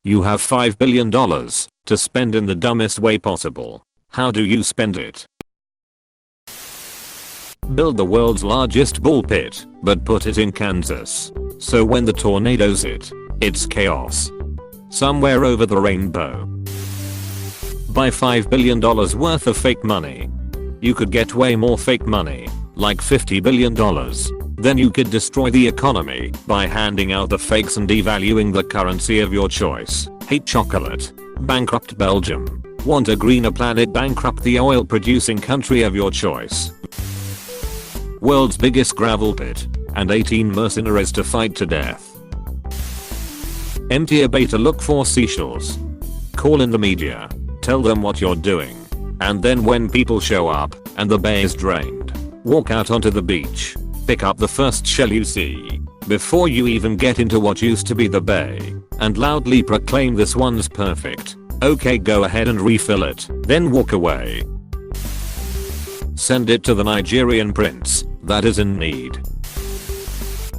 You have $5 billion to spend in the dumbest way possible. How do you spend it? Build the world's largest ball pit, but put it in Kansas. So when the tornadoes hit, it's chaos. Somewhere over the rainbow. Buy $5 billion worth of fake money. You could get way more fake money, like $50 billion. Then you could destroy the economy by handing out the fakes and devaluing the currency of your choice. Hate chocolate. Bankrupt Belgium. Want a greener planet? Bankrupt the oil producing country of your choice. World's biggest gravel pit, and 18 mercenaries to fight to death. Empty a bay to look for seashells. Call in the media. Tell them what you're doing. And then when people show up, and the bay is drained, walk out onto the beach. Pick up the first shell you see, before you even get into what used to be the bay, and loudly proclaim this one's perfect. Okay, go ahead and refill it, then walk away. Send it to the Nigerian prince that is in need.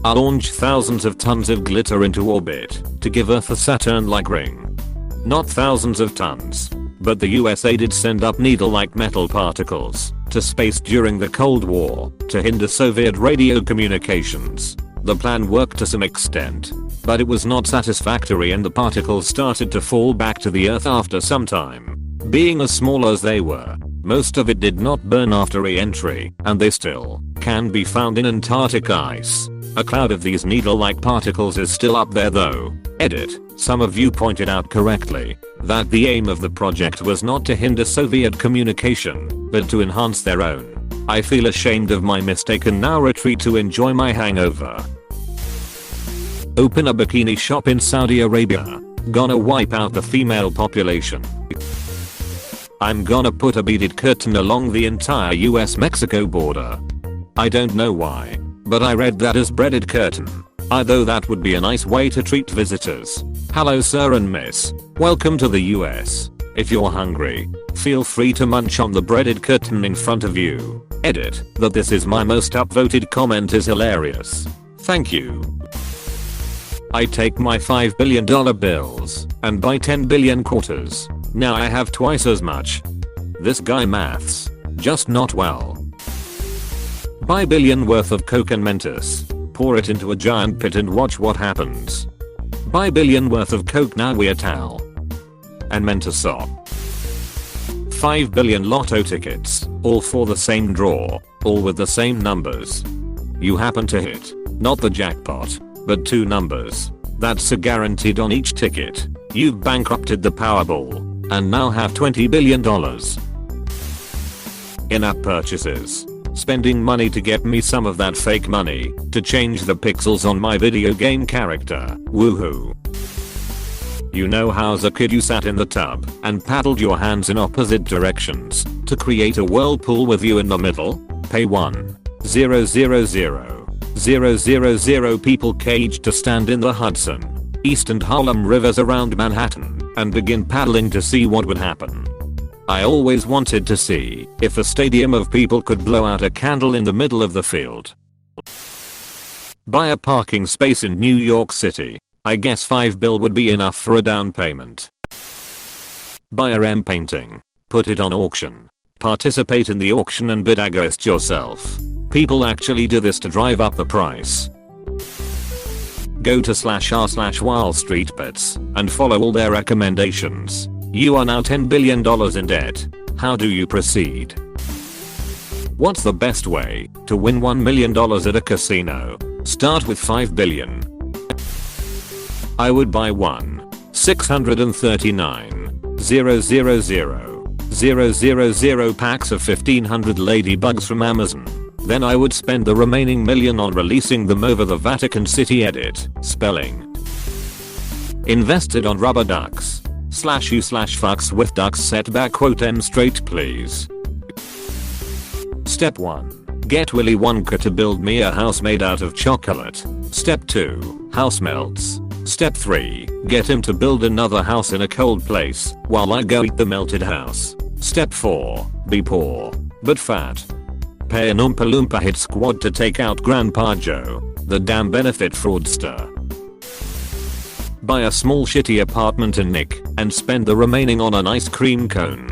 I'll launch thousands of tons of glitter into orbit to give Earth a Saturn-like ring. Not thousands of tons, but the USA did send up needle-like metal particles to space during the Cold War to hinder Soviet radio communications. The plan worked to some extent, but it was not satisfactory and the particles started to fall back to the Earth after some time. Being as small as they were, most of it did not burn after re-entry, and they still can be found in Antarctic ice. A cloud of these needle-like particles is still up there though. Edit. Some of you pointed out correctly that the aim of the project was not to hinder Soviet communication, but to enhance their own. I feel ashamed of my mistake and now retreat to enjoy my hangover. Open a bikini shop in Saudi Arabia. Gonna wipe out the female population. I'm gonna put a beaded curtain along the entire US-Mexico border. I don't know why, but I read that as breaded curtain. Although that would be a nice way to treat visitors. Hello sir and miss. Welcome to the US. If you're hungry, feel free to munch on the breaded curtain in front of you. Edit. That this is my most upvoted comment is hilarious. Thank you. I take my $5 billion bills and buy 10 billion quarters. Now I have twice as much. This guy maths. Just not well. Buy billion worth of Coke and Mentos. Pour it into a giant pit and watch what happens. Buy billion worth of Coke now we a towel. And Mentos soap. 5 billion lotto tickets, all for the same draw, all with the same numbers. You happen to hit, not the jackpot, but 2 numbers. That's a guaranteed on each ticket. You've bankrupted the Powerball, and now have $20 billion. In-app purchases. Spending money to get me some of that fake money to change the pixels on my video game character. Woohoo. You know how as a kid you sat in the tub and paddled your hands in opposite directions to create a whirlpool with you in the middle? Pay 1,000,000 people caged to stand in the Hudson, East and Harlem rivers around Manhattan and begin paddling to see what would happen. I always wanted to see if a stadium of people could blow out a candle in the middle of the field. Buy a parking space in New York City. I guess $5 billion would be enough for a down payment. Buy a rem painting. Put it on auction. Participate in the auction and bid against yourself. People actually do this to drive up the price. Go to /r/Wall Street Bets and follow all their recommendations. You are now $10 billion in debt. How do you proceed? What's the best way to win $1 million at a casino? Start with $5 billion. I would buy 1,639,000 packs of 1,500 ladybugs from Amazon. Then I would spend the remaining million on releasing them over the Vatican City. Edit. Spelling. Invested on rubber ducks. /u/fucks with ducks setback quote em straight please. Step 1. Get Willy Wonka to build me a house made out of chocolate. Step 2. House melts. Step 3. Get him to build another house in a cold place while I go eat the melted house. Step 4. Be poor, but fat. Pay an Oompa Loompa hit squad to take out Grandpa Joe, the damn benefit fraudster. buy a small shitty apartment in Nick, and spend the remaining on an ice cream cone.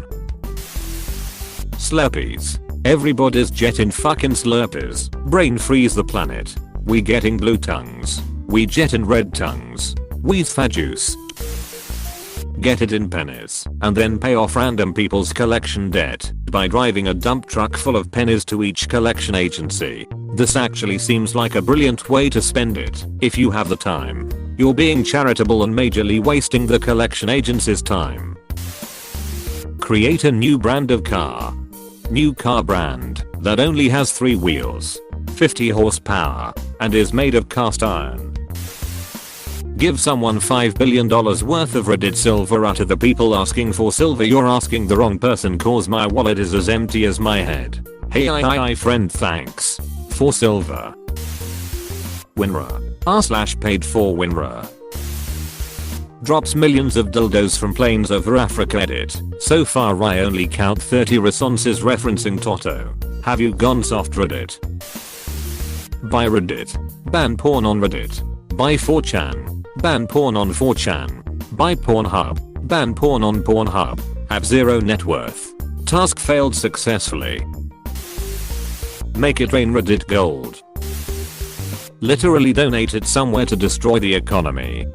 Slurpees. Everybody's jetting fucking Slurpees. Brain freeze the planet. We getting blue tongues. We jetting red tongues. We's fat juice. Get it in pennies, and then pay off random people's collection debt by driving a dump truck full of pennies to each collection agency. This actually seems like a brilliant way to spend it if you have the time. You're being charitable and majorly wasting the collection agency's time. Create a new brand of car. New car brand that only has 3 wheels, 50 horsepower, and is made of cast iron. Give someone $5 billion worth of Reddit silver out of the people asking for silver. You're asking the wrong person cause my wallet is as empty as my head. Hey I friend, thanks for silver. WinRAR. r/paid for WinRAR. Drops millions of dildos from planes over Africa. Edit. So far I only count 30 responses referencing Toto. Have you gone soft Reddit? Buy Reddit. Ban porn on Reddit. Buy 4chan. Ban porn on 4chan. Buy Pornhub. Ban porn on Pornhub. Have zero net worth. Task failed successfully. Make it rain Reddit gold. Literally donate it somewhere to destroy the economy.